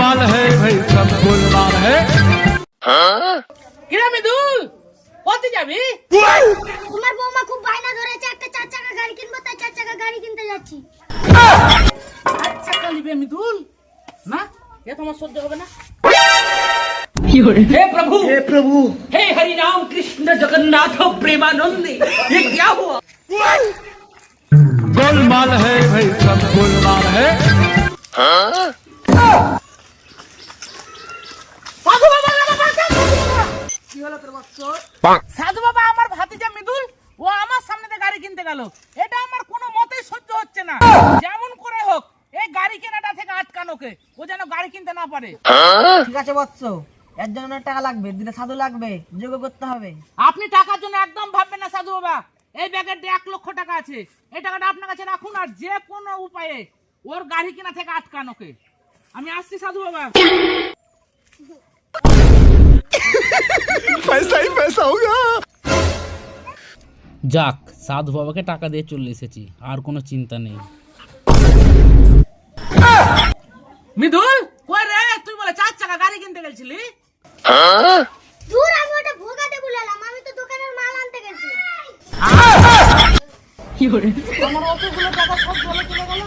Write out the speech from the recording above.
गोलमाल है भाई सब गोलमाल है। কিরে মৃদুল কোথায় যাবি? তোমার বৌমা খুব বায়না ধরেছে একটা 4 চাকা গাড়ি কিনবো, তাই 4 চাকা গাড়ি কিনতে যাচ্ছি। আচ্ছা কালিবে মৃদুল না এ তোমার সহ্য হবে না। हे प्रभु हे हरि राम कृष्ण जगन्नाथ प्रेमानंद ये क्या हुआ? गोलमाल है भाई सब गोलमाल है। সাধু বাবা কি হলো তোর বৎস? সাধু বাবা আমার ভাতিজা মৃদুল ও আমার সামনে দিয়ে গাড়ি কিনতে গেল, এটা আমার কোনো মতেই সহ্য হচ্ছে না। যেমন করে হোক এই গাড়ি কেনাটা থেকে আটকানোকে, ও যেন গাড়ি কিনতে না পারে। ঠিক আছে বৎস, এর জন্য অনেক টাকা লাগবে, দিলে সাধু লাগবে, যোগ্য করতে হবে। আপনি টাকার জন্য একদম ভাববেন না সাধু বাবা, এই ব্যাগের 1 লক্ষ টাকা আছে, এই টাকাটা আপনার কাছে রাখুন আর যে কোনো উপায়ে ওর গাড়ি কেনা থেকে আটকানোকে। আমি আসছি সাধু বাবা। पैसा ही पैसा होगा। যাক, সাধু বাবাকে টাকা দিয়ে চলে এসেছি, আর কোনো চিন্তা নেই। মৃদুল কই রে, তুই বলে 4 চাকা গাড়ি কিনতে গেছিলি? দূর, আমি ওটা ভোগাতে বললাম, আমি তো দোকানের মাল আনতে গেছি। আমার অতগুলো টাকা সব জলে চলে গেল।